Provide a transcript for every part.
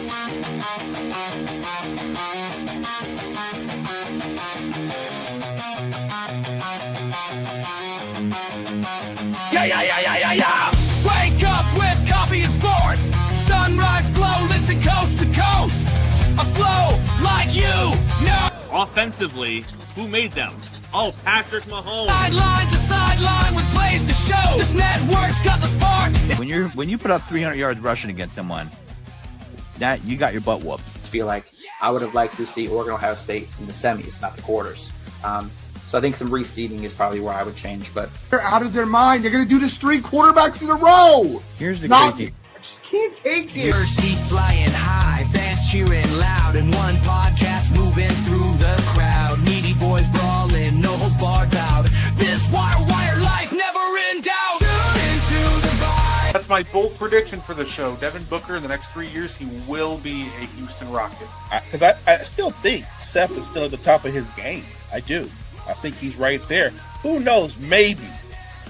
Yeah. Wake up with coffee and sports. Sunrise glow, listen coast to coast. A flow like you know. Offensively, who made them? Oh, Patrick Mahomes. Sideline to sideline with plays to show. This network's got the spark. When you put up 300 yards rushing against someone, that you got your butt whooped. I feel like I would have liked to see Oregon, Ohio State in the semis, not the quarters. So I think some reseeding is probably where I would change. But they're out of their mind. They're going to do this 3 quarterbacks in a row. Here's the crazy. I just can't take it. First keep flying high, fans cheering loud, and one podcast moving through the crowd. Meaty boys brawling, no holds barred out. This wire life never in doubt. Tune into the vibe. That's my bold prediction for the show. Devin Booker in the next 3 years, he will be a Houston Rocket. Because I still think Seth is still at the top of his game. I do. I think he's right there. Who knows? Maybe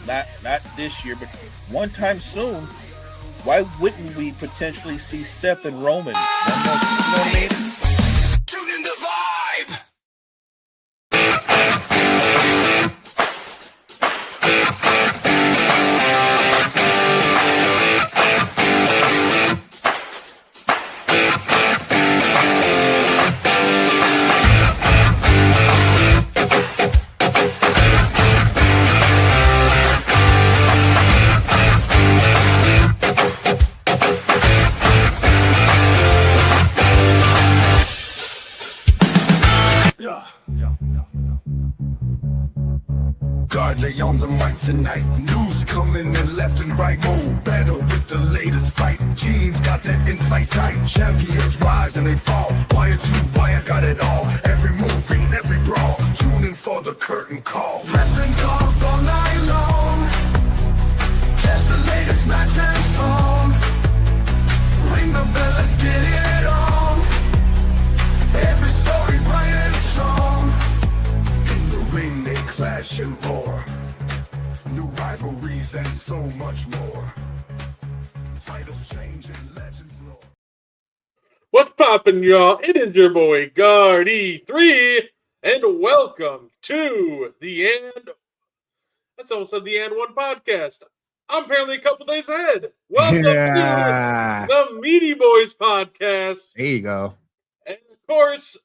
not this year, but one time soon. Why wouldn't we potentially see Seth and Roman? Tune in the vibe. Guard on the mic tonight. News coming in left and right. Oh, better with the latest fight. Gene's got that insight tight. Champions rise and they fall. Wire to wire, got it all. Every move and every brawl. Tune in for the curtain call. Wrestling talk all night long. Catch the latest match and song. Ring the bell, let's get it on. Every story bright and strong. In the ring they clash and roar. New rivalries and so much more. Titles change and legends lore. What's poppin', y'all? It is your boy, Guard3, and welcome to the And... That's almost said the And One podcast. I'm apparently a couple days ahead. Welcome to the Meaty Boys podcast. There you go. And of course,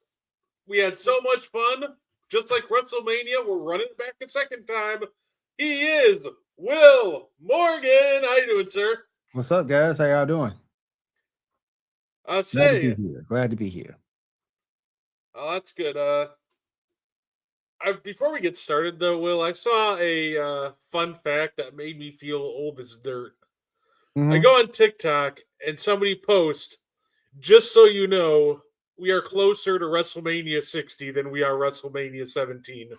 we had so much fun. Just like WrestleMania, we're running it back a second time. He is Will Morgan. How you doing, sir? What's up, guys? How y'all doing? Glad to be here. Oh, that's good. Before we get started, though, Will, I saw a fun fact that made me feel old as dirt. Mm-hmm. I go on TikTok, and somebody posts, just so you know, we are closer to WrestleMania 60 than we are WrestleMania 17.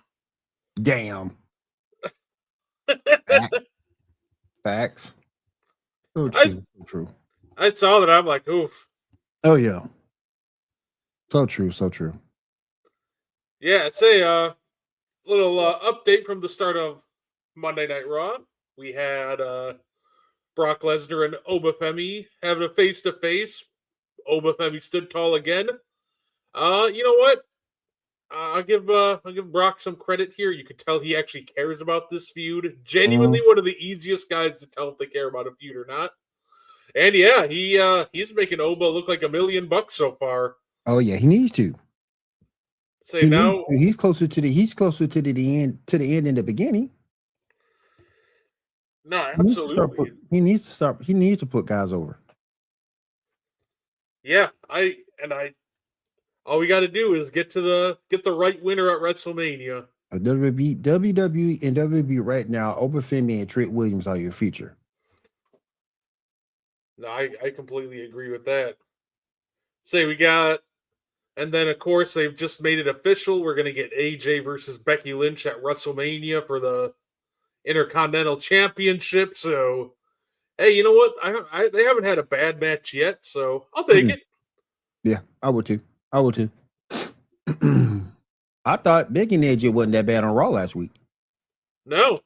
Damn. Facts. So true. I saw that. I'm like, oof. Oh, yeah. So true. Yeah, it's a little update from the start of Monday Night Raw. We had Brock Lesnar and Obafemi having a face-to-face. Obafemi stood tall again. You know what? I'll give Brock some credit here. You could tell he actually cares about this feud. Genuinely one of the easiest guys to tell if they care about a feud or not. And yeah, he's making Oba look like $1 million so far. Oh yeah, he needs to. He's closer to the end than the beginning. No, absolutely. He needs to put guys over. Yeah, all we got to do is get the right winner at WrestleMania. WWE and WWE right now, Obafemi and Trent Williams are your future. No, I completely agree with that. We got, and then of course they've just made it official. We're gonna get AJ versus Becky Lynch at WrestleMania for the Intercontinental Championship. So, hey, you know what? They haven't had a bad match yet, so I'll take it. Yeah, I would too. I thought Becky and AJ wasn't that bad on Raw last week. No.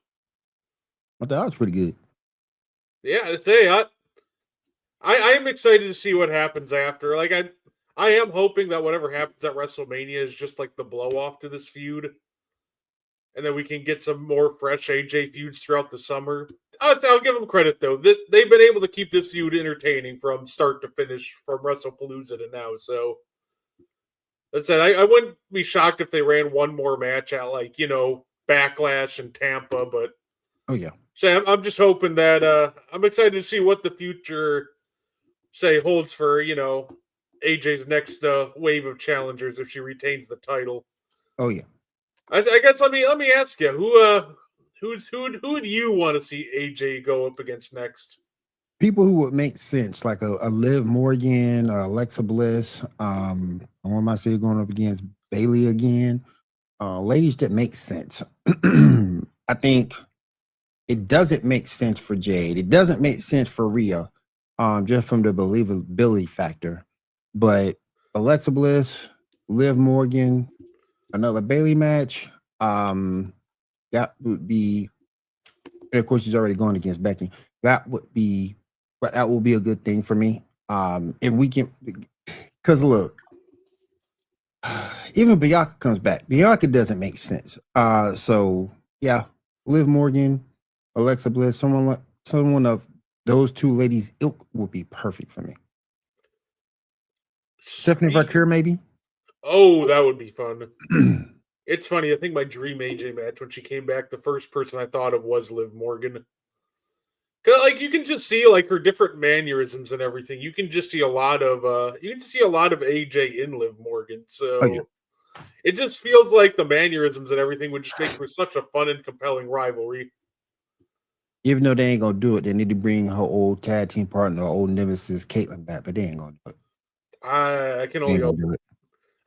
I thought that was pretty good. Yeah, I I'm excited to see what happens after. Like I am hoping that whatever happens at WrestleMania is just like the blow off to this feud, and then we can get some more fresh AJ feuds throughout the summer. I'll give them credit though; they've been able to keep this feud entertaining from start to finish, from WrestlePalooza to now. So that said, I wouldn't be shocked if they ran one more match at like Backlash and Tampa, but Oh yeah. so I'm just hoping that I'm excited to see what the future holds for AJ's next wave of challengers if she retains the title. Oh yeah. I guess let me ask you who would you want to see AJ go up against next? People who would make sense, like a Liv Morgan, Alexa Bliss. I want my city going up against Bailey again. Ladies that make sense. I think it doesn't make sense for Jade. It doesn't make sense for Rhea, just from the believability factor. But Alexa Bliss, Liv Morgan, another Bailey match. That would be, and of course, she's already going against Becky. That will be a good thing for me. If we can, because look, even Bianca comes back. Bianca doesn't make sense. So yeah, Liv Morgan, Alexa Bliss, someone of those two ladies' ilk would be perfect for me. Stephanie Vaquer, maybe. Oh, that would be fun. It's funny. I think my dream AJ match when she came back, the first person I thought of was Liv Morgan. Cause like you can just see like her different mannerisms and everything. You can just see a lot of AJ in Liv Morgan. So it just feels like the mannerisms and everything would just make for such a fun and compelling rivalry. Even though they ain't gonna do it, they need to bring her old tag team partner, old nemesis Caitlyn back, but they ain't gonna do it. I can only hope.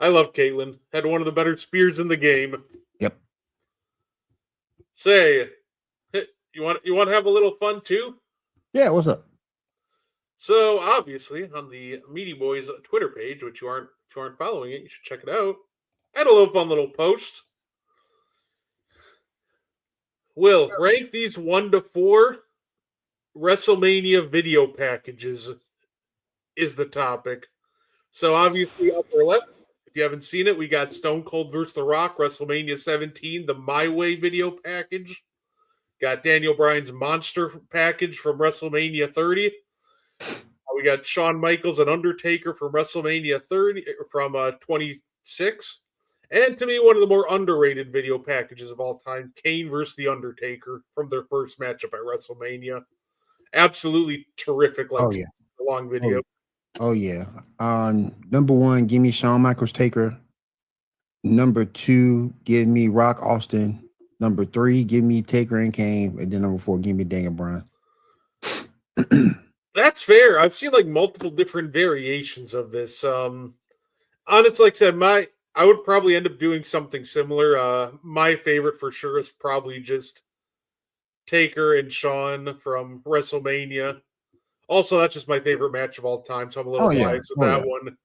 I love Caitlyn. Had one of the better spears in the game. Yep. You want to have a little fun too? Yeah, what's up? So obviously on the Meaty Boyz Twitter page, which if you aren't following it, you should check it out. I had a little fun little post. Will, rank these 1 to 4 WrestleMania video packages is the topic. So obviously upper left, if you haven't seen it, we got Stone Cold vs. The Rock, WrestleMania 17, the My Way video package. Got Daniel Bryan's Monster package from WrestleMania 30. We got Shawn Michaels and Undertaker from WrestleMania 30 from 26. And to me, one of the more underrated video packages of all time, Kane versus The Undertaker from their first matchup at WrestleMania. Absolutely terrific, long video. Oh yeah. Number 1, give me Shawn Michaels Taker. Number 2, give me Rock Austin. Number 3, give me Taker and Kane. And then number 4, give me Daniel Bryan. That's fair. I've seen like multiple different variations of this. Honestly, like I said, I would probably end up doing something similar. My favorite for sure is probably just Taker and Shawn from WrestleMania. Also, that's just my favorite match of all time, so I'm a little biased with that one.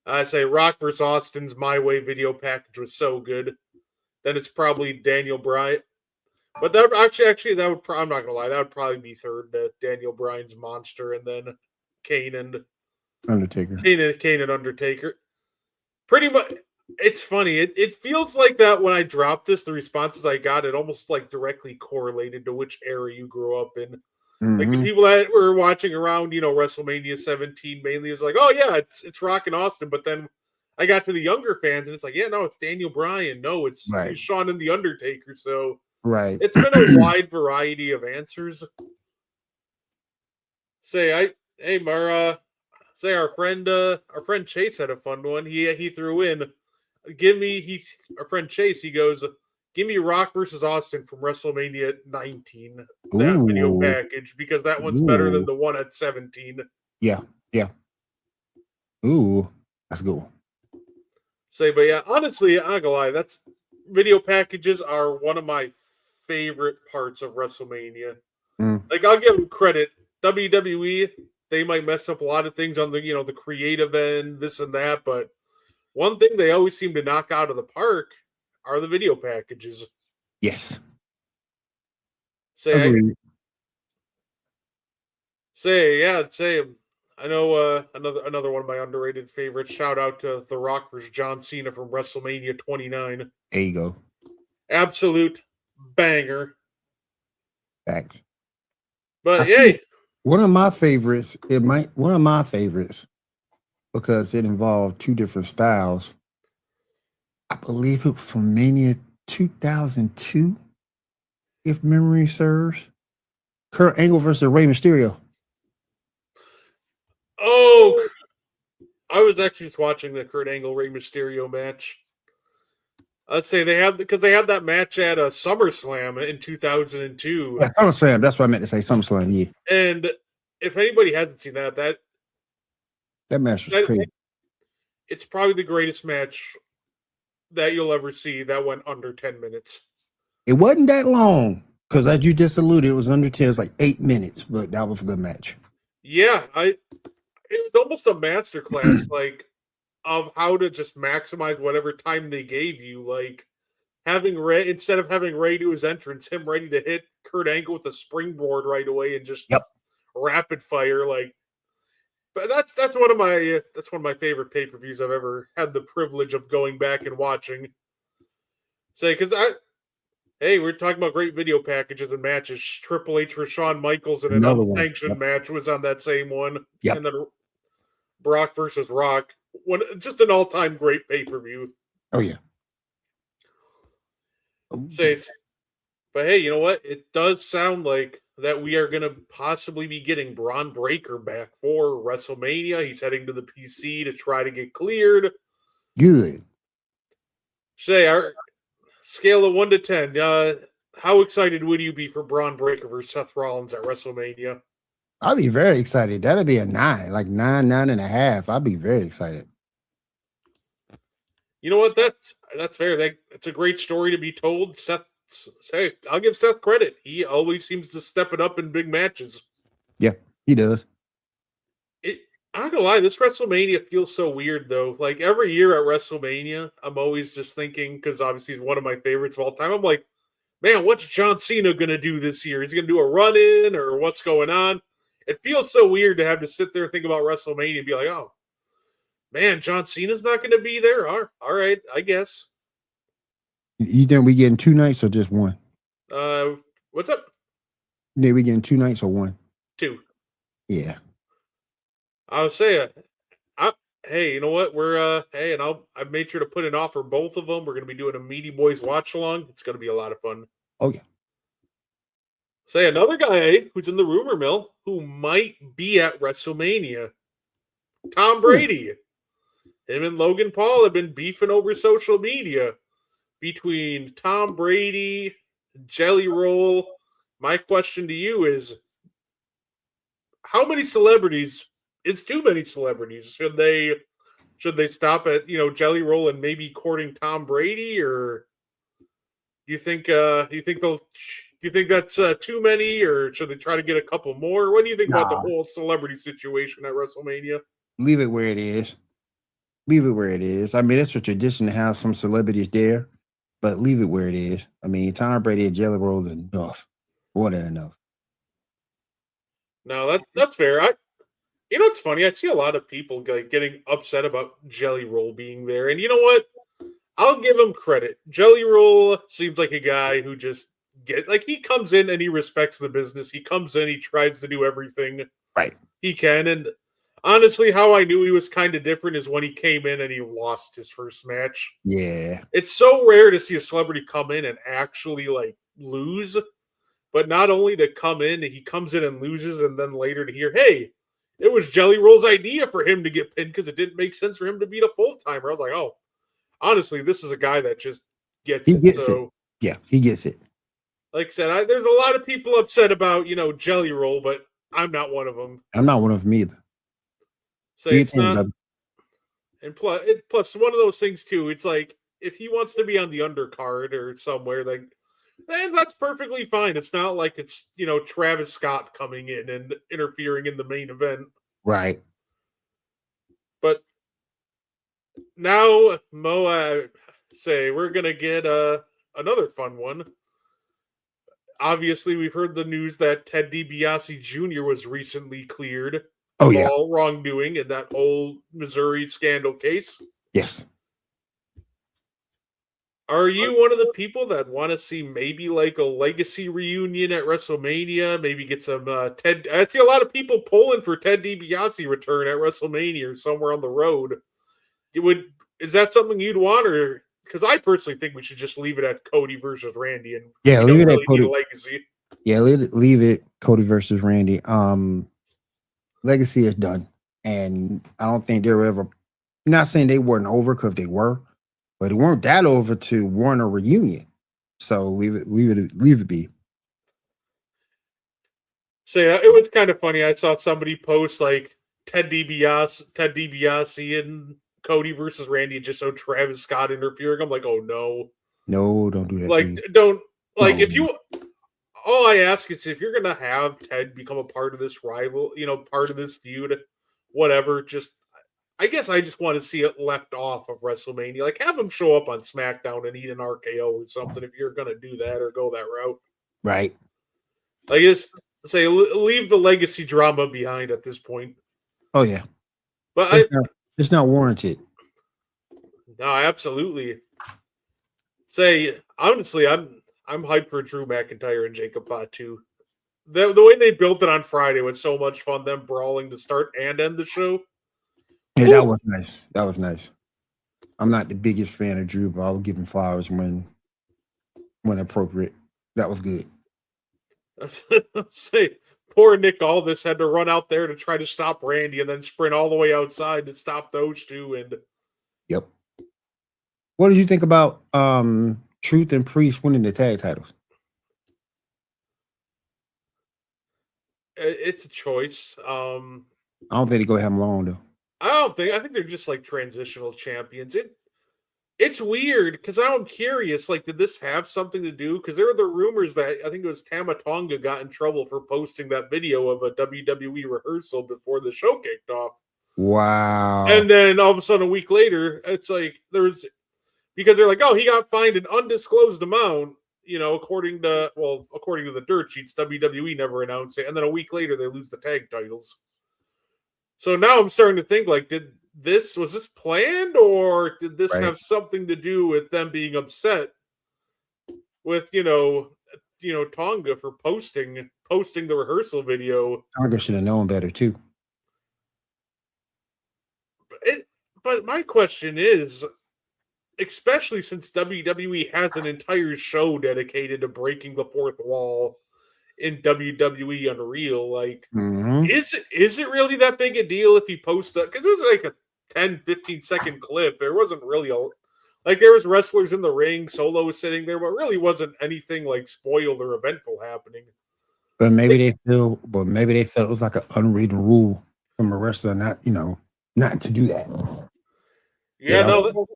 I say Rock vs. Austin's My Way video package was so good. Then it's probably Daniel Bryan. But that actually that would I'm not gonna lie, that would probably be third. Daniel Bryan's Monster, and then Kane and Undertaker. Kane and Undertaker. Pretty much, it's funny. It feels like that when I dropped this, the responses I got, it almost like directly correlated to which era you grew up in. Mm-hmm. Like the people that were watching around, WrestleMania 17 mainly is like, oh yeah, it's Rock and Austin. But then I got to the younger fans and it's like, yeah, no, it's Daniel Bryan. No, it's Shawn and The Undertaker. So it's been a wide variety of answers. Our friend Chase had a fun one. He threw in, our friend Chase, he goes, give me Rock versus Austin from WrestleMania 19, that video package, because that one's better than the one at 17. Yeah. Ooh, that's a good one. But yeah, honestly, I'm not gonna lie, that's video packages are one of my favorite parts of WrestleMania. Like, I'll give them credit. WWE, they might mess up a lot of things on the the creative end, this and that, but one thing they always seem to knock out of the park are the video packages. Yes. Say I know another one of my underrated favorites. Shout out to The Rock versus John Cena from WrestleMania 29. There you go. Absolute banger. Facts. But I hey, think one of my favorites, because it involved two different styles. I believe it was from Mania 2002, if memory serves. Kurt Angle versus Rey Mysterio. oh, I was actually just watching the Kurt Angle Rey Mysterio match. Let's say they had that match at a SummerSlam in 2002. Yeah, SummerSlam. That's what I meant to say. SummerSlam. Yeah, And if anybody hasn't seen that match was crazy. it's probably the greatest match that you'll ever see that went under 10 minutes. It wasn't that long because, as you just alluded, it was under 10. It was like 8 minutes, but that was a good match. Yeah, it was almost a masterclass, like, of how to just maximize whatever time they gave you. Like, having Ray, instead of having Ray do his entrance, him ready to hit Kurt Angle with a springboard right away and just rapid fire. Like, but that's one of my favorite pay-per-views I've ever had the privilege of going back and watching. Say, because we're talking about great video packages and matches. Triple H for Shawn Michaels in an Another one. unsanctioned match was on that same one. Yep. And then Brock versus Rock. Just an all-time great pay-per-view. Oh, yeah. But hey, you know what? It does sound like that we are going to possibly be getting Braun Breaker back for WrestleMania. He's heading to the PC to try to get cleared. Good. Say, our scale of 1 to 10, how excited would you be for Braun Breaker versus Seth Rollins at WrestleMania? I'll be very excited. That'll be a 9, like 9.5. I'll be very excited. You know what? That's fair. It's a great story to be told. I'll give Seth credit. He always seems to step it up in big matches. Yeah, he does. I'm not gonna lie, this WrestleMania feels so weird though. Like every year at WrestleMania, I'm always just thinking, because obviously he's one of my favorites of all time. I'm like, man, what's John Cena gonna do this year? Is he gonna do a run-in or what's going on? It feels so weird to have to sit there and think about WrestleMania and be like, oh man, John Cena's not gonna be there. All right, I guess. You think we getting 2 nights or just 1? What's up? Yeah, we getting 2 nights or 1? 2. Yeah. I was saying, hey, you know what? I've made sure to put an offer both of them. We're going to be doing a Meaty Boyz watch along. It's going to be a lot of fun. Oh, yeah. Say another guy who's in the rumor mill who might be at WrestleMania. Tom Brady. Him and Logan Paul have been beefing over social media. Between Tom Brady, Jelly Roll, my question to you is, how many celebrities is too many celebrities? Should they stop at Jelly Roll and maybe courting Tom Brady, or do you think that's too many, or should they try to get a couple more? What do you think about the whole celebrity situation at WrestleMania? Leave it where it is. I mean, it's a tradition to have some celebrities there, but leave it where it is. I mean, Tom Brady and Jelly Roll is enough. More than enough. No, that's fair. It's funny. I see a lot of people getting upset about Jelly Roll being there. And you know what? I'll give him credit. Jelly Roll seems like a guy who just he comes in and he respects the business. He comes in, he tries to do everything right he can. And honestly, how I knew he was kind of different is when he came in and he lost his first match. Yeah. It's so rare to see a celebrity come in and actually lose. But not only to come in, he comes in and loses, and then later to hear, hey, it was Jelly Roll's idea for him to get pinned because it didn't make sense for him to beat a full-timer. I was like, oh, honestly, this is a guy that just gets it. It. Yeah, he gets it. Like I said, there's a lot of people upset about, Jelly Roll, but I'm not one of them. I'm not one of them either. So it's not. Brother. And plus, one of those things, too, it's like, if he wants to be on the undercard or somewhere, and that's perfectly fine. It's not like it's, Travis Scott coming in and interfering in the main event. Right. But now, Mo, we're going to get another fun one. Obviously, we've heard the news that Ted DiBiase Jr. was recently cleared. Oh yeah. all wrongdoing in that whole Missouri scandal case. Yes. Are you one of the people that want to see maybe like a legacy reunion at WrestleMania? Maybe get some Ted. I see a lot of people pulling for Ted DiBiase return at WrestleMania or somewhere on the road. Is that something you'd want, or because I personally think we should just leave it at Cody versus Randy, and Yeah, we leave don't it at really need Cody. a legacy. Yeah, leave it Cody versus Randy. Legacy is done, and I don't think they were ever. Not saying they weren't over because they were, but they weren't that over to warrant a reunion. So leave it be. So yeah, it was kind of funny. I saw somebody post like Ted DiBiase and Cody versus Randy just so Travis Scott interfering. I'm like, oh no. No, don't do that. Like, please. don't like No. if you. All I ask is if you're gonna have Ted become a part of this rival, part of this feud, whatever. Just, I guess I just want to see it left off of WrestleMania. Like, have him show up on SmackDown and eat an RKO or something if you're gonna do that or go that route. Right. Like, just say leave the legacy drama behind at this point. Oh yeah. But It's not warranted. no, absolutely. Say honestly, I'm hyped for Drew McIntyre and Jacob Fatu. The way they built it on Friday was so much fun. Them brawling to start and end the show. Yeah, that was nice. That was nice. I'm not the biggest fan of Drew, but I will give him flowers when appropriate. That was good. Say poor Nick Aldis had to run out there to try to stop Randy and then sprint all the way outside to stop those two. And Yep. What did you think about Truth and Priest winning the tag titles? it's a choice. I don't think they go have them long though. I think they're just like transitional champions. It's weird because I'm curious. Like, did this have something to do? Because there were the rumors that I think it was Tama Tonga got in trouble for posting that video of a WWE rehearsal before the show kicked off. Wow. And then all of a sudden, a week later, it's like because they're like, oh, he got fined an undisclosed amount. According to the dirt sheets, WWE never announced it. And then a week later, they lose the tag titles. So now I'm starting to think, like, was this planned, or did this have something to do with them being upset with Tonga for posting the rehearsal video? Tonga should have known better too. But my question is, especially since WWE has an entire show dedicated to breaking the fourth wall in WWE Unreal, like, is it really that big a deal if he posts that? Because it was like a 10-15 second clip. There wasn't really there was wrestlers in the ring, Solo was sitting there, but really wasn't anything like spoiled or eventful happening. But maybe they felt it was like an unwritten rule from a wrestler not to do that. Yeah, no,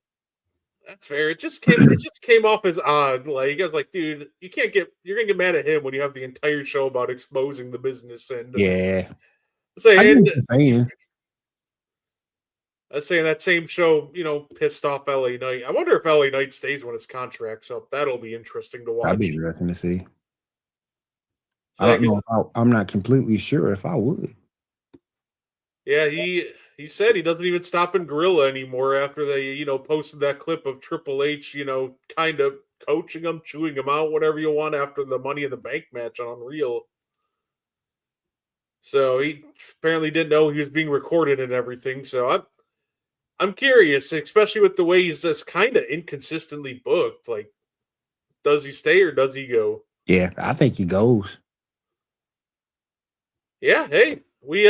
that's fair. It just came off as odd. Like, I was like, dude, you're gonna get mad at him when you have the entire show about exposing the business. And yeah, I say that same show, pissed off LA Knight. I wonder if LA Knight stays when his contract's up. That'll be interesting to watch. That'd be interesting to see. I don't know. I'm not completely sure if I would. Yeah, he said he doesn't even stop in Gorilla anymore after they, posted that clip of Triple H, kind of coaching him, chewing him out, whatever you want, after the Money in the Bank match on Unreal. So he apparently didn't know he was being recorded and everything. So I'm curious, especially with the way he's just kind of inconsistently booked. Like, does he stay or does he go? Yeah, I think he goes. Yeah, hey, we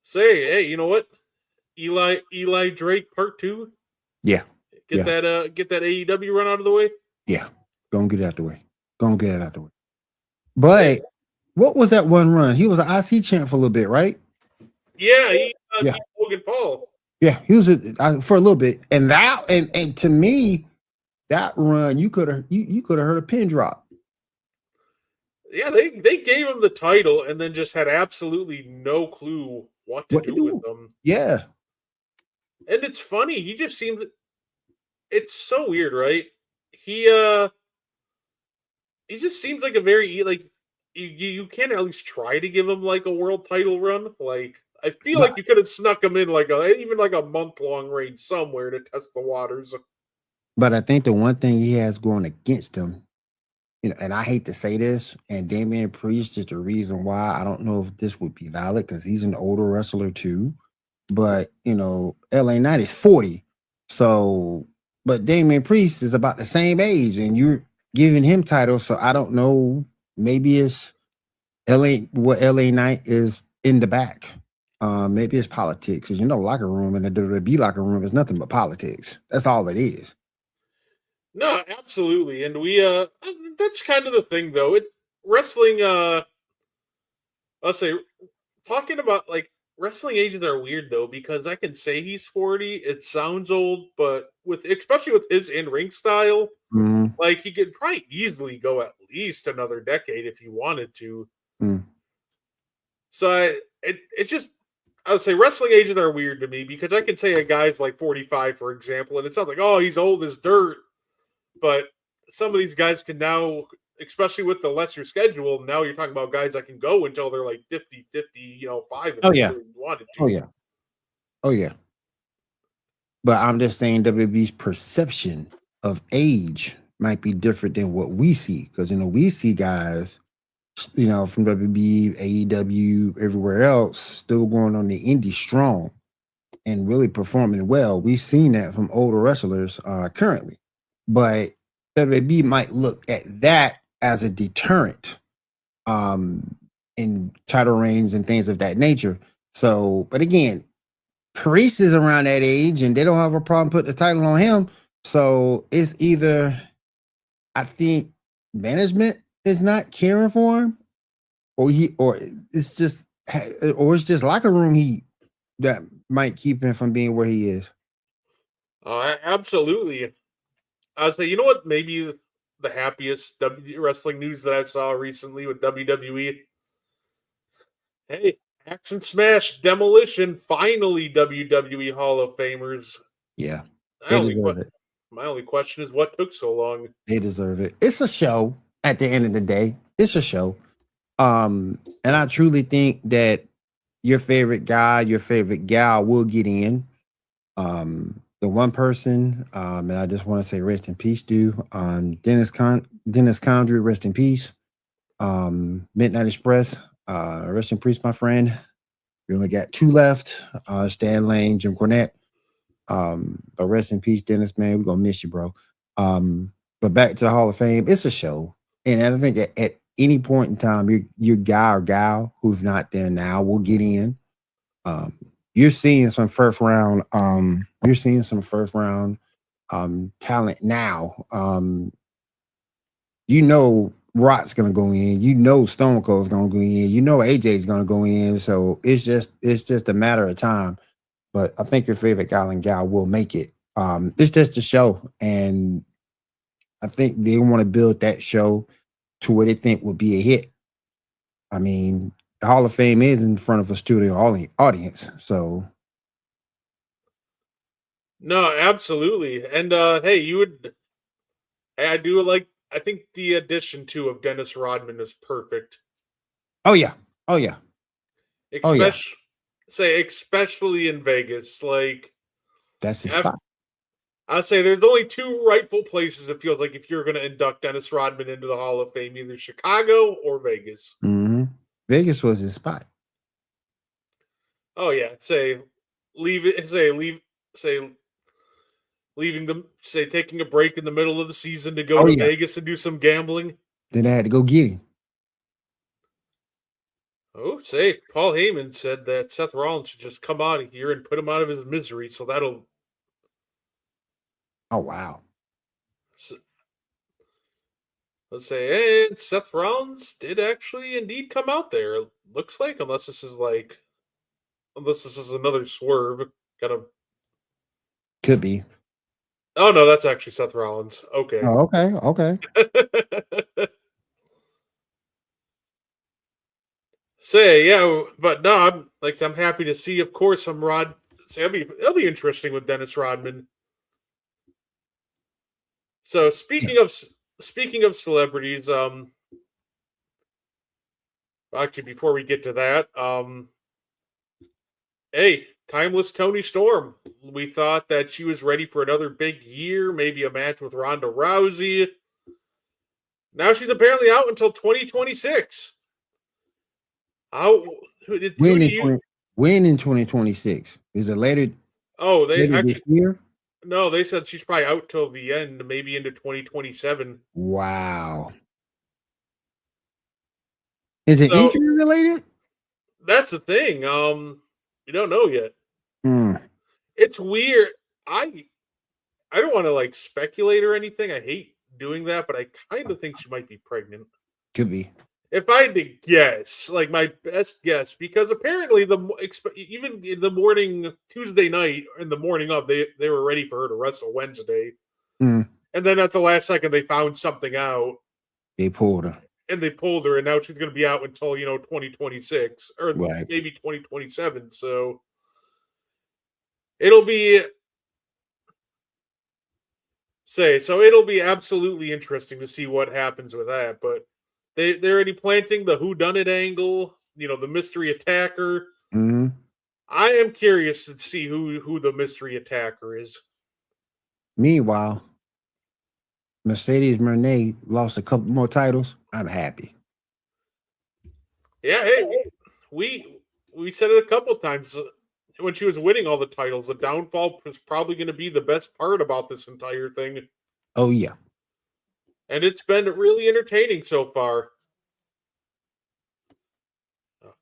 say, hey, you know what? Eli Drake Part 2. Yeah. Get that AEW run out of the way. Yeah. Go and get it out the way. But what was that one run? He was an IC champ for a little bit, right? Yeah, he beat Logan Paul. Yeah, he was for a little bit. And that and to me, that run, you could have heard a pin drop. Yeah, they gave him the title and then just had absolutely no clue what to do with them. Yeah. And it's funny, he just seemed, it's so weird, right? He just seems like a very, like, you can at least try to give him like a world title run. Like I feel like you could have snuck him in like even like a month-long reign somewhere to test the waters. But I think the one thing he has going against him, and I hate to say this, and Damian Priest is the reason why I don't know if this would be valid because he's an older wrestler too. But LA Knight is 40. So, but Damian Priest is about the same age, and you're giving him titles. So I don't know. Maybe it's LA Knight is in the back. Maybe it's politics, because locker room in the WWE locker room is nothing but politics. That's all it is. No, absolutely. And we that's kind of the thing though. Wrestling let's say talking about like wrestling ages are weird though, because I can say he's 40, it sounds old, but especially with his in-ring style, Mhm. like he could probably easily go at least another decade if he wanted to. Mm. So it's just I would say wrestling ages are weird to me because I can say a guy's like 45, for example, and it sounds like, oh, he's old as dirt. But some of these guys can now, especially with the lesser schedule, now you're talking about guys that can go until they're like 50, 5 if Oh they yeah. really wanted to. Oh yeah. Oh yeah. But I'm just saying WWE's perception of age might be different than what we see, because we see guys, from WWE, AEW, everywhere else, still going on the indie strong and really performing well. We've seen that from older wrestlers currently, but WWE might look at that as a deterrent in title reigns and things of that nature. So, but again, Priest is around that age and they don't have a problem putting the title on him. So it's either, I think, management is not caring for him, or it's just locker room heat that might keep him from being where he is. Absolutely. I say, you know what? Maybe the happiest wrestling news that I saw recently with WWE. Hey, Axe and Smash Demolition, finally WWE Hall of Famers. Yeah, My they only, deserve it. my only question is what took so long? They deserve it. It's a show at the end of the day. It's a show. And I truly think that your favorite guy, your favorite gal will get in. The one person, and I just want to say rest in peace, Dennis Condrey, rest in peace. Midnight Express, rest in peace, my friend. We only got two left, Stan Lane, Jim Cornette. But rest in peace, Dennis, man. We're gonna miss you, bro. But back to the Hall of Fame, it's a show. And I think at any point in time, your guy or gal who's not there now will get in. You're seeing some first round talent now. Rock's gonna go in, Stone Cold's gonna go in, AJ's gonna go in. So it's just a matter of time. But I think your favorite guy and gal will make it. It's just a show, and I think they want to build that show to what they think would be a hit. I mean, the Hall of Fame is in front of a studio audience, so. No, absolutely. And I think the addition too of Dennis Rodman is perfect. Oh yeah. Oh yeah. Oh yeah. Especially in Vegas. Like That's the spot. I'd say there's only two rightful places it feels like if you're gonna induct Dennis Rodman into the Hall of Fame, either Chicago or Vegas. Mm-hmm. Vegas was his spot. Oh yeah. Taking a break in the middle of the season to go to Vegas and do some gambling. Then I had to go get him. Oh, Paul Heyman said that Seth Rollins should just come out of here and put him out of his misery. So that'll. Oh wow. Let's say, and Seth Rollins did actually indeed come out there. Looks like, unless this is another swerve, kind of. Could be. Oh no, that's actually Seth Rollins. Okay. Oh, okay. But no, I'm happy to see. Of course, it'll be interesting with Dennis Rodman. So speaking of celebrities, Actually, before we get to that, hey, timeless Tony Storm. We thought that she was ready for another big year, maybe a match with Ronda Rousey. Now she's apparently out until 2026. How? Who do you? When in 2026? Is it later? Oh, they later actually this year? no. They said she's probably out till the end, maybe into 2027. Wow. Is it So injury related? that's the thing. You don't know yet. It's weird. I don't want to like speculate or anything. I hate doing that, but I kind of think she might be pregnant. Could be. If I had to guess, like my best guess, because apparently even in the morning Tuesday night in the morning of they were ready for her to wrestle Wednesday, Mm. and then at the last second they found something out They pulled her. and they pulled her, and now she's going to be out until 2026 or Right. maybe 2027. So it'll be it'll be absolutely interesting to see what happens with that, but. They're already planting the whodunit angle, the mystery attacker. Mm-hmm. I am curious to see who the mystery attacker is. Meanwhile, Mercedes Moné lost a couple more titles. I'm happy. Yeah, hey, we said it a couple times when she was winning all the titles. The downfall was probably going to be the best part about this entire thing. Oh yeah. And it's been really entertaining so far. So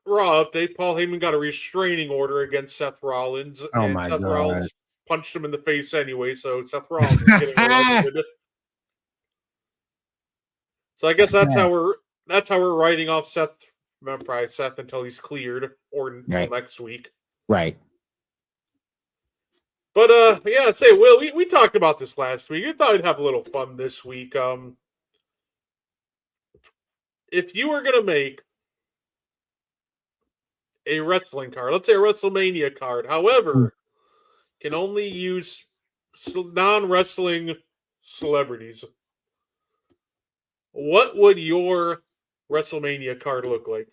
Raw update. Paul Heyman got a restraining order against Seth Rollins. Oh and my Seth God. Rollins punched him in the face anyway, so Seth Rollins is getting arrested. So I guess that's how we're writing off Seth. Probably Seth until he's cleared or until next week. Right. But yeah, I'd say Will, we talked about this last week. We thought we'd have a little fun this week. If you were gonna make a wrestling card, let's say a WrestleMania card, however, can only use non-wrestling celebrities, what would your WrestleMania card look like?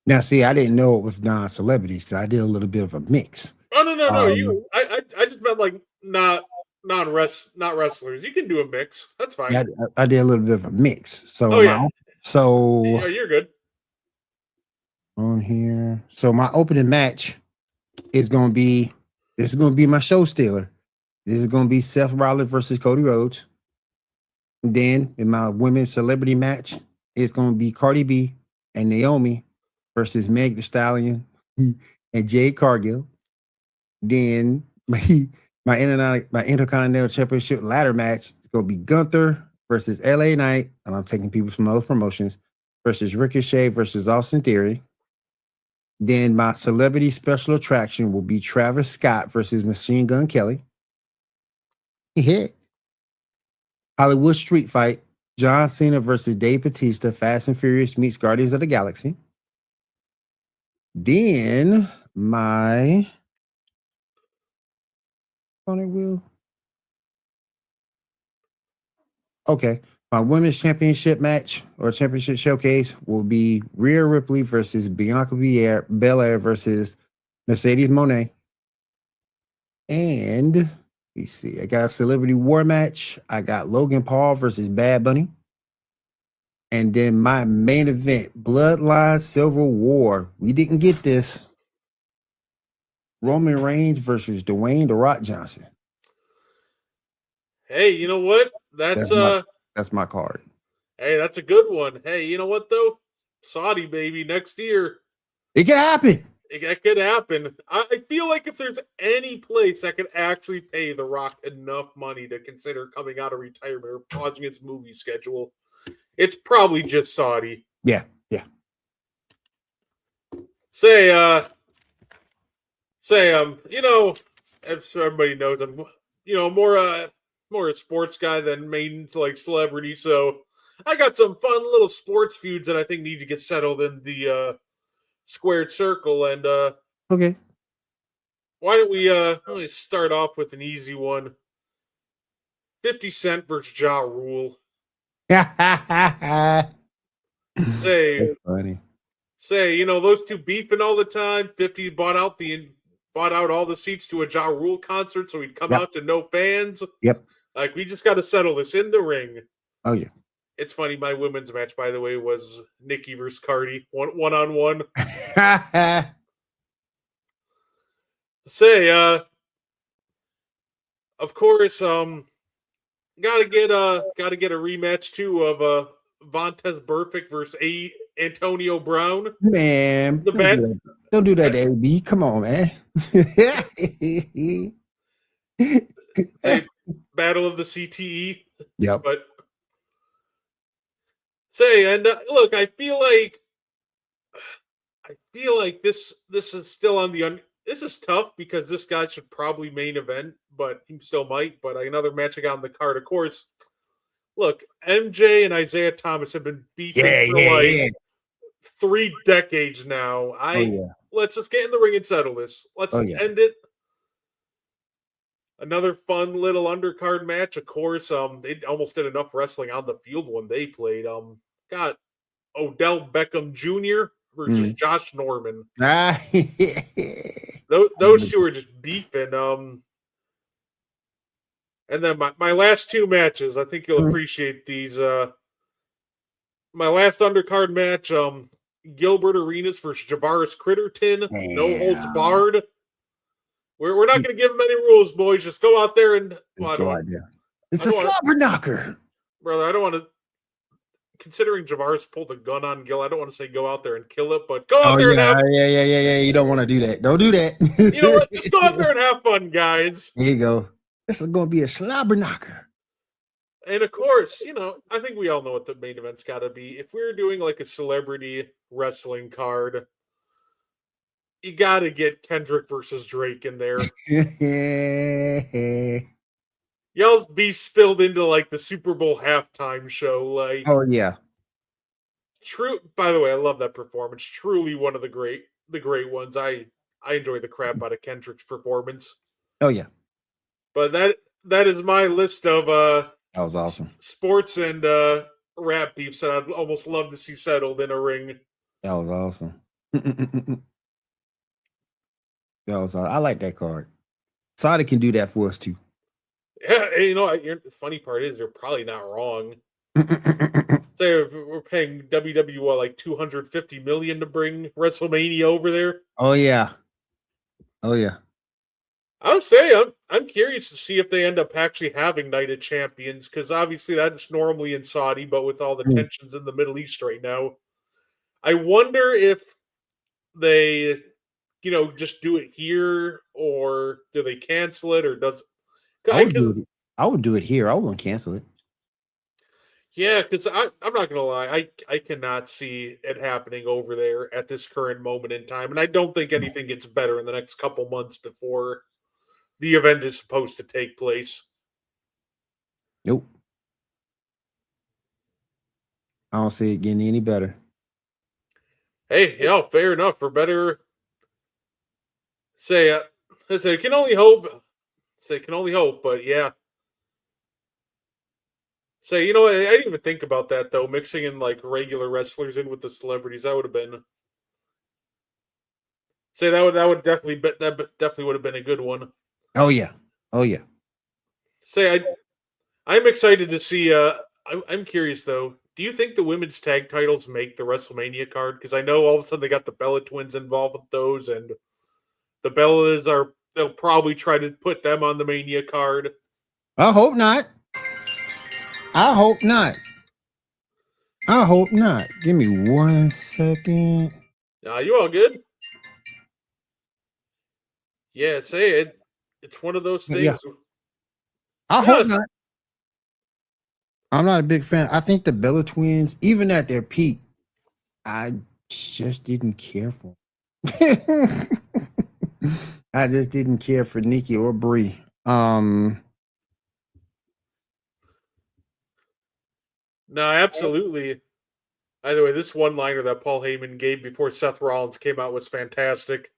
Now, see, I didn't know it was non-celebrities because I did a little bit of a mix. Oh no! I just meant like not wrestlers. You can do a mix. That's fine. Yeah, I did a little bit of a mix. So you're good. On here. So my opening match is gonna be my show stealer. This is gonna be Seth Rollins versus Cody Rhodes. Then in my women's celebrity match, it's gonna be Cardi B and Naomi versus Meg Thee Stallion and Jade Cargill. Then my Intercontinental Championship ladder match is gonna be Gunther versus LA Knight, and I'm taking people from other promotions, versus Ricochet versus Austin Theory. Then my celebrity special attraction will be Travis Scott versus Machine Gun Kelly. Hollywood Street Fight, John Cena versus Dave Bautista, Fast and Furious meets Guardians of the Galaxy. Then my my women's championship match or championship showcase will be Rhea Ripley versus Bianca Belair versus Mercedes Moné. And let me see, I got a celebrity war match. I got Logan Paul versus Bad Bunny. And then my main event, Bloodline Civil War. We didn't get this. Roman Reigns versus Dwayne The Rock Johnson. Hey, you know what? That's my card. Hey, that's a good one. Hey, you know what though? Saudi baby next year. It could happen. It could happen. I feel like if there's any place that could actually pay The Rock enough money to consider coming out of retirement or pausing his movie schedule, it's probably just Saudi. Yeah. Say, as everybody knows, I'm, more a sports guy than made into like celebrity. So I got some fun little sports feuds that I think need to get settled in the squared circle. And okay, why don't we start off with an easy one? 50 Cent versus Ja Rule. That's Say, funny. those two beefing all the time. 50 bought out all the seats to a Ja Rule concert, so he'd come Yep. out to no fans. Yep. Like, we just got to settle this in the ring. Oh yeah. It's funny. My women's match, by the way, was Nikki versus Cardi, one on one. Of course, gotta get a rematch too of Vontez Burfict versus Antonio Brown. Man, don't do that to AB. Come on, man. Battle of the CTE. Yep. But look, I feel like this is still on the this is tough because this guy should probably main event, but he still might. But another match I got on the card, of course. Look, MJ and Isaiah Thomas have been beefing for 3 decades now. Let's just get in the ring and settle this. Let's end it. Another fun little undercard match. Of course, they almost did enough wrestling on the field when they played. Got Odell Beckham Jr. versus Josh Norman. Those two are just beefing. And then my last 2 matches, I think you'll appreciate these. My last undercard match, Gilbert Arenas versus Javaris Critterton. Damn. No holds barred. We're not going to give them any rules, boys. Just go out there and It's a slobber knocker, brother. I don't want to. Considering Javaris pulled a gun on Gil, I don't want to say go out there and kill it, but go out there and have. Yeah. You don't want to do that. Don't do that. You know what? Just go out there and have fun, guys. There you go. This is going to be a slobber knocker. And of course, I think we all know what the main event's got to be. If we're doing like a celebrity wrestling card, you got to get Kendrick versus Drake in there. Y'all's beef spilled into like the Super Bowl halftime show. Like, oh yeah. True. By the way, I love that performance. Truly one of the great ones. I enjoy the crap out of Kendrick's performance. Oh yeah. But that is my list of that was awesome. Sports and rap beefs that I'd almost love to see settled in a ring. That was awesome. I like that card. Sada can do that for us too. Yeah, the funny part is you're probably not wrong. Say we're paying WWE like $250 million to bring WrestleMania over there. Oh yeah. I would say I'm curious to see if they end up actually having Night of Champions, because obviously that's normally in Saudi, but with all the tensions in the Middle East right now, I wonder if they, just do it here, or do they cancel it, or does? I would do it here. I wouldn't cancel it. Yeah, because I'm not gonna lie, I cannot see it happening over there at this current moment in time, and I don't think anything gets better in the next couple months before the event is supposed to take place. Nope. I don't see it getting any better. Hey, fair enough. For better, can only hope. Can only hope, but yeah. I didn't even think about that though. Mixing in like regular wrestlers in with the celebrities, that would have been. That would definitely would have been a good one. Oh yeah. I'm excited to see. I'm curious though. Do you think the women's tag titles make the WrestleMania card? Because I know all of a sudden they got the Bella Twins involved with those, and the Bellas they'll probably try to put them on the Mania card. I hope not. Give me 1 second. You all good? Yeah, it's one of those things. Yeah. I hope not. I'm not a big fan. I think the Bella Twins, even at their peak, I just didn't care for them. I just didn't care for Nikki or Brie. No, absolutely. By the way, this one-liner that Paul Heyman gave before Seth Rollins came out was fantastic.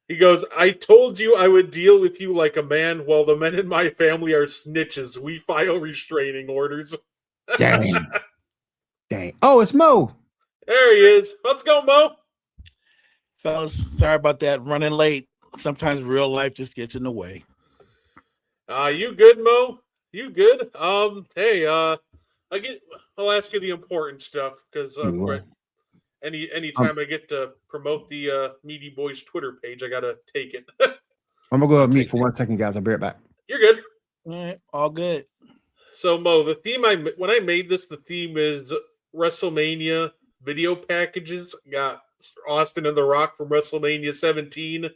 He goes, I told you I would deal with you like a man. Well, the men in my family are snitches. We file restraining orders. Dang. Dang. Oh, it's Mo. There he is. Let's go, Mo. Fellas, sorry about that. Running late. Sometimes real life just gets in the way. You good, Mo? You good? Hey, I'll ask you the important stuff because anytime I get to promote the Meaty Boyz Twitter page, I gotta take it. I'm gonna go on mute for 1 second, guys. I'll be right back. You're good. All right, all good. So Mo, the theme when I made this, the theme is WrestleMania video packages. Got Austin and The Rock from WrestleMania 17,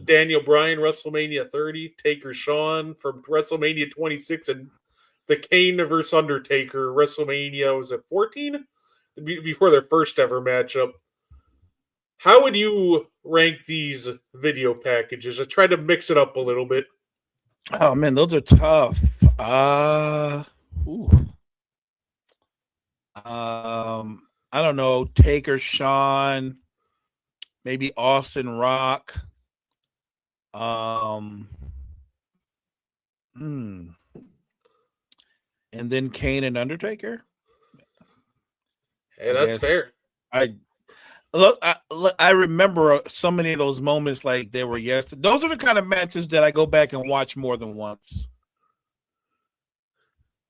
Daniel Bryan WrestleMania 30, Taker Shawn from WrestleMania 26, and the Kane versus Undertaker WrestleMania was at 14 before their first ever matchup. How would you rank these video packages? I tried to mix it up a little bit. Oh man, those are tough. I don't know, Taker, Shawn, maybe Austin, Rock. And then Kane and Undertaker. Hey, that's fair. I remember so many of those moments like they were yesterday. Those are the kind of matches that I go back and watch more than once.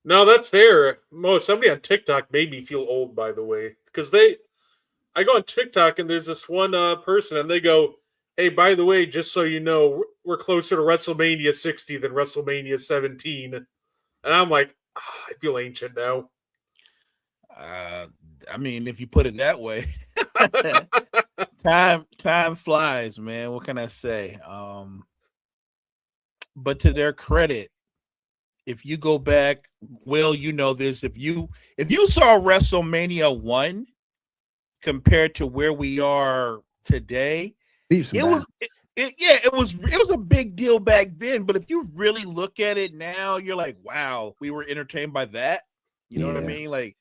No, that's fair. Mo, somebody on TikTok made me feel old, by the way, because I go on TikTok and there's this one person and they go, "Hey, by the way, just so you know, we're closer to WrestleMania 60 than WrestleMania 17," and I'm like, I feel ancient now. I mean, if you put it that way, time flies, man. What can I say? But to their credit, if you go back, Will, you know this. If you saw WrestleMania 1 compared to where we are today, it was a big deal back then. But if you really look at it now, you're like, wow, we were entertained by that. You know what I mean? Like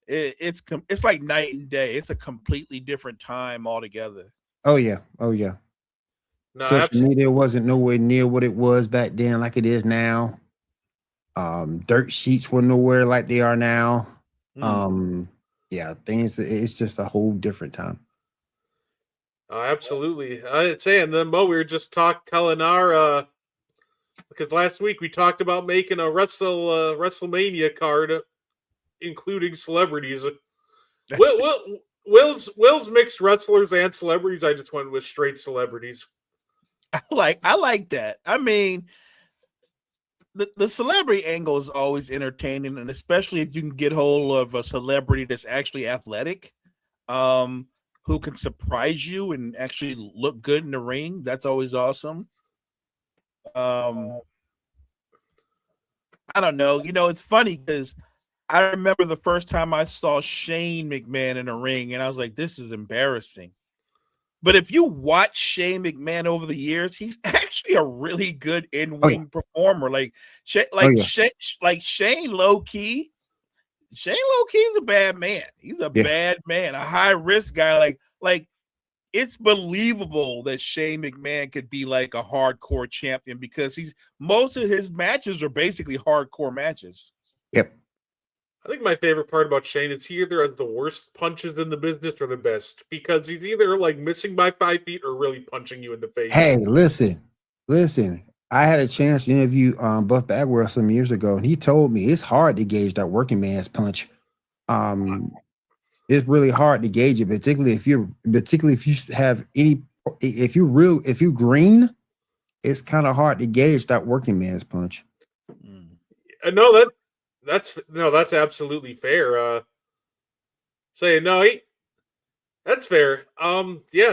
it's like night and day. It's a completely different time altogether. Oh yeah. No, Social media wasn't nowhere near what it was back then, like it is now. Dirt sheets were nowhere like they are now. It's just a whole different time. Absolutely. I'd say, and then Mo, we were just telling our because last week we talked about making a WrestleMania card, including celebrities. Will's mixed wrestlers and celebrities. I just went with straight celebrities. I like that. I mean, the celebrity angle is always entertaining, and especially if you can get hold of a celebrity that's actually athletic, who can surprise you and actually look good in the ring. That's always awesome. I don't know. You know, it's funny because I remember the first time I saw Shane McMahon in a ring, and I was like, this is embarrassing. But if you watch Shane McMahon over the years, he's actually a really good in-ring performer. Shane low-key. Shane low-key is a bad man. He's a bad man, a high-risk guy. Like it's believable that Shane McMahon could be like a hardcore champion because most of his matches are basically hardcore matches. Yep. I think my favorite part about Shane is he either has the worst punches in the business or the best, because he's either like missing by 5 feet or really punching you in the face. Hey, listen. I had a chance to interview Buff Bagwell some years ago, and he told me it's hard to gauge that working man's punch. It's really hard to gauge it, particularly if you have if you're green, it's kind of hard to gauge that working man's punch. No, that's absolutely fair. That's fair.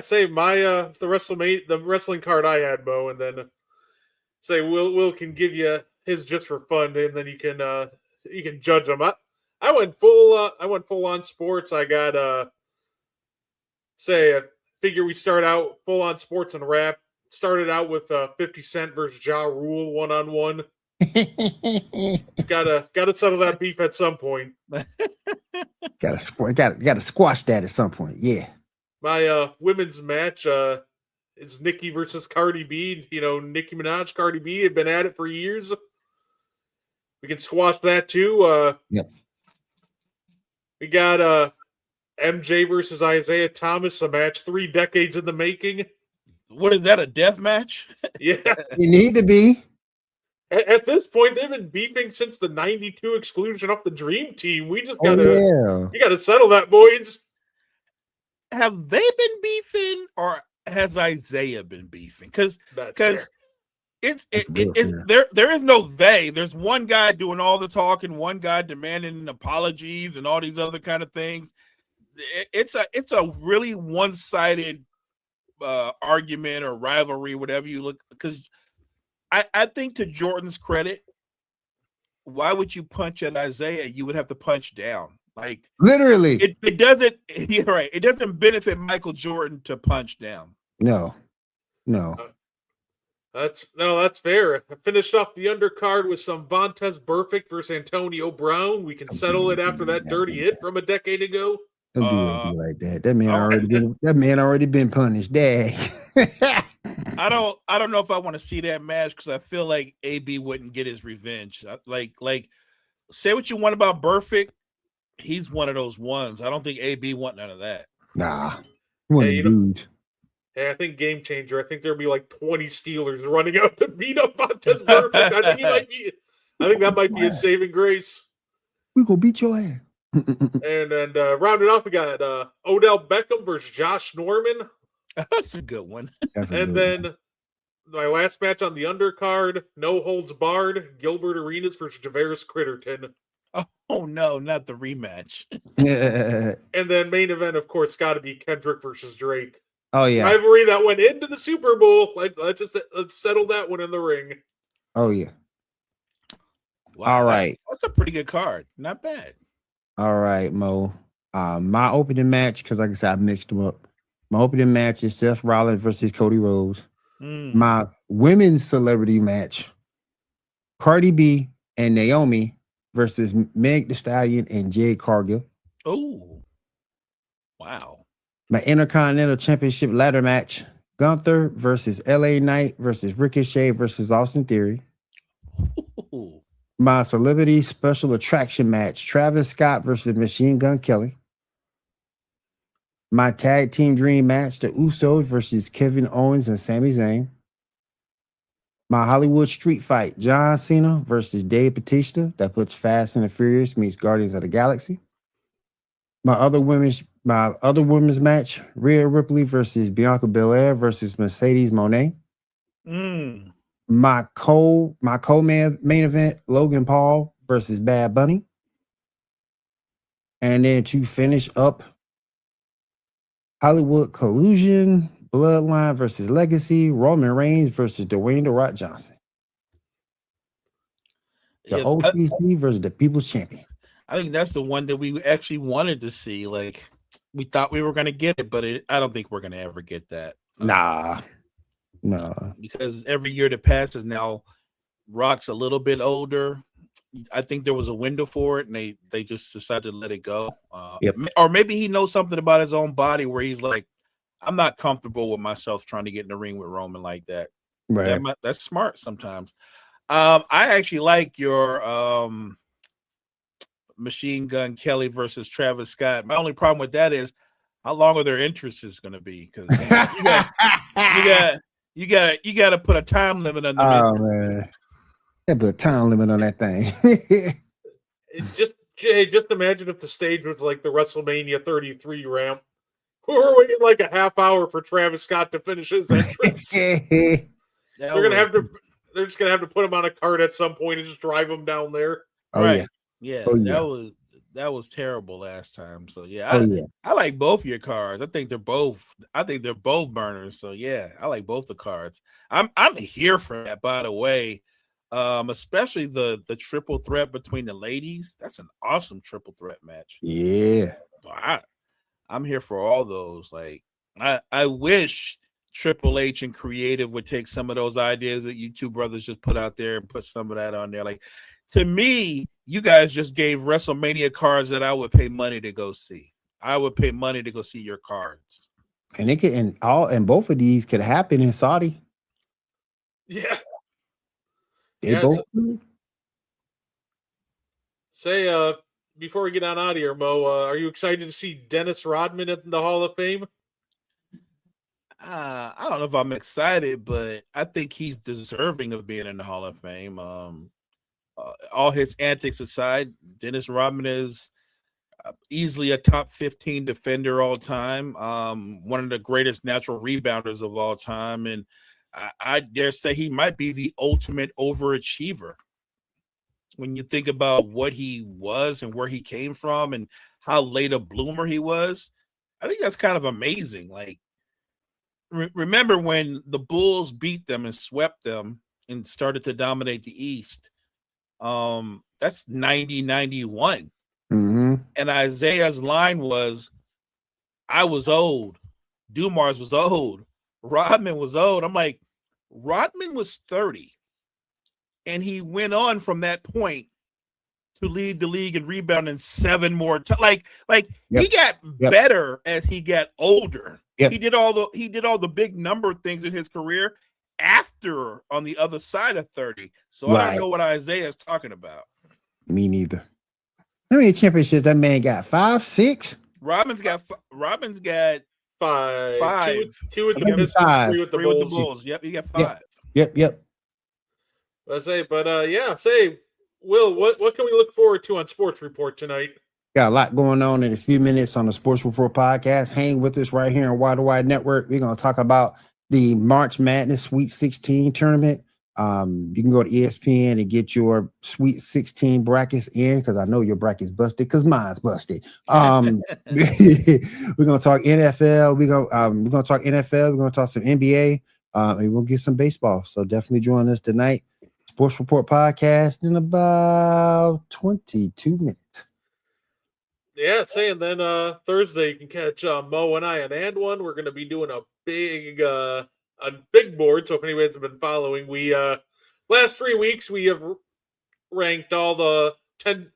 Say the wrestling card I had, Mo, and then say Will can give you his just for fun, and then you can judge them. I went full on sports. I got I figure we start out full on sports and rap. Started out with 50 Cent versus Ja Rule 1-on-1. Gotta settle that beef at some point. Gotta squash that at some point. Yeah. My women's match, is Nicki versus Cardi B. You know, Nicki Minaj, Cardi B have been at it for years. We can squash that too. Yep. We got MJ versus Isaiah Thomas, a match 3 decades in the making. What is that, a death match? Yeah. You need to be. At this point, they've been beefing since the '92 exclusion off the Dream Team. We just Oh, gotta, yeah. we gotta settle that, boys. Have they been beefing, or has Isaiah been beefing? Because it's there is no they. There's one guy doing all the talking, one guy demanding apologies and all these other kind of things. It's a really one-sided argument or rivalry, whatever you look. Because I think, to Jordan's credit, why would you punch at Isaiah? You would have to punch down. Like, literally, it doesn't. You're right. It doesn't benefit Michael Jordan to punch down. No. That's fair. I finished off the undercard with some Vontez Burfict versus Antonio Brown. We can settle it after that dirty hit from a decade ago. Don't do anything like that. That man already been punished. Dang. I don't know if I want to see that match, because I feel like AB wouldn't get his revenge. Like, say what you want about Burfict, he's one of those ones. I don't think AB want none of that. Nah. Hey, I think game changer. I think there'll be like 20 Steelers running out to beat up Vontez Burfict. I think that might be a saving grace. We gonna beat your ass. And rounding off, we got Odell Beckham versus Josh Norman. That's a good one. Then my last match on the undercard, no holds barred, Gilbert Arenas versus Javaris Critterton. Oh no, not the rematch. And then main event, of course, got to be Kendrick versus Drake. Oh yeah, rivalry that went into the Super Bowl. Let's settle that one in the ring. Oh yeah. Wow, all right, that's a pretty good card. Not bad. All right, Mo. My opening match, because like I said, I mixed them up. My opening match is Seth Rollins versus Cody Rhodes. My women's celebrity match, Cardi B and Naomi versus Meg Thee Stallion and Jade Cargill. Oh, wow. My Intercontinental Championship ladder match, Gunther versus LA Knight versus Ricochet versus Austin Theory. Ooh. My celebrity special attraction match, Travis Scott versus Machine Gun Kelly. My tag team dream match, the Usos versus Kevin Owens and Sami Zayn. My Hollywood street fight, John Cena versus Dave Bautista. That puts Fast and the Furious meets Guardians of the Galaxy. My other women's match, Rhea Ripley versus Bianca Belair versus Mercedes Moné. My main event, Logan Paul versus Bad Bunny. And then to finish up, Hollywood Collusion, Bloodline versus Legacy, Roman Reigns versus Dwayne The Rock Johnson. The OTC versus the People's Champion. I think that's the one that we actually wanted to see. Like, we thought we were going to get it, but I don't think we're going to ever get that. Nah. Because every year that passes now, Rock's a little bit older. I think there was a window for it, and they just decided to let it go. Yep. Or maybe he knows something about his own body where he's like, I'm not comfortable with myself trying to get in the ring with Roman like that. Right. That's smart sometimes. I actually like your Machine Gun Kelly versus Travis Scott. My only problem with that is how long are their interests going to be? Because you got to put a time limit on them. Oh man. Put a time limit on that thing. Just imagine if the stage was like the WrestleMania 33 ramp. We were waiting like a half hour for Travis Scott to finish his entrance. They're just gonna have to put him on a cart at some point and just drive him down there. Oh right. Yeah. That was terrible last time. So yeah, I like both your cards. I think they're both burners. So yeah, I like both the cards. I'm here for that, by the way. Especially the triple threat between the ladies. That's an awesome triple threat match. Yeah. I'm here for all those. Like, I wish Triple H and Creative would take some of those ideas that you two brothers just put out there and put some of that on there. Like, to me, you guys just gave WrestleMania cards that I would pay money to go see. I would pay money to go see your cards. And it could, and both of these could happen in Saudi. Yeah. They Yeah, both. Say, before we get on out of here, Mo, are you excited to see Dennis Rodman in the Hall of Fame? I don't know if I'm excited, but I think he's deserving of being in the Hall of Fame. All his antics aside, Dennis Rodman is easily a top 15 defender all time. One of the greatest natural rebounders of all time, and I dare say he might be the ultimate overachiever. When you think about what he was and where he came from and how late a bloomer he was, I think that's kind of amazing. Like, remember when the Bulls beat them and swept them and started to dominate the East? That's 90-91. Mm-hmm. And Isaiah's line was, I was old. Dumars was old. Rodman was old. I'm like, Rodman was 30. And he went on from that point to lead the league in rebounding 7 more times. Like Yep. he got Yep. better as he got older. Yep. He did all the big number things in his career after on the other side of 30. So I Right. don't know what Isaiah is talking about. Me neither. How many championships that man got? 5, 6? Rodman's got Five. Two with He the got Pistons, five. 3 with the 3 with the Bulls. Bulls. Yep, he got 5. Yep. Will, what can we look forward to on Sports Report tonight? Got a lot going on in a few minutes on the Sports Report podcast. Hang with us right here on Wide to Wide Network. We're going to talk about the March Madness Sweet 16 tournament. You can go to ESPN and get your Sweet 16 brackets in, because I know your bracket's busted because mine's busted. We're going to talk NFL. We're going to talk NFL. We're going to talk some NBA. And we'll get some baseball. So definitely join us tonight. Sports Report podcast in about 22 minutes. Yeah, saying then Thursday you can catch Mo and I on And One. We're going to be doing a big board. So if anybody's been following, we last 3 weeks we have ranked all the 10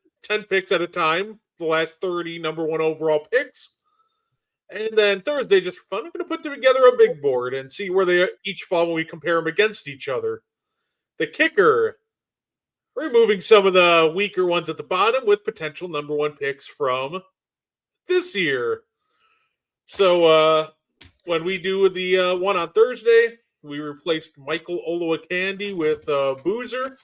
picks at a time, the last 30 number 1 overall picks. And then Thursday, just for fun, I'm going to put together a big board and see where they each fall when we compare them against each other. The kicker, removing some of the weaker ones at the bottom with potential number 1 picks from this year. So when we do the one on Thursday, we replaced Michael Olowokandi with Boozer.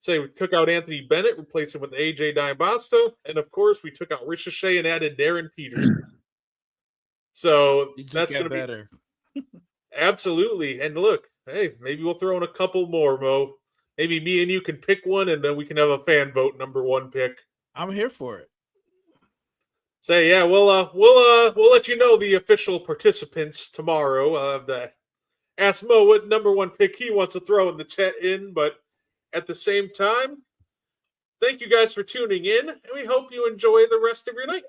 Say we took out Anthony Bennett, replaced him with AJ Diabasto, and of course we took out Ricochet and added Darren Peterson. So that's going to be better. Absolutely. And look, hey, maybe we'll throw in a couple more, Mo. Maybe me and you can pick one, and then we can have a fan vote number 1 pick. I'm here for it. Say, yeah, we'll let you know the official participants tomorrow. Ask Mo what number 1 pick he wants to throw in the chat in, but at the same time, thank you guys for tuning in, and we hope you enjoy the rest of your night.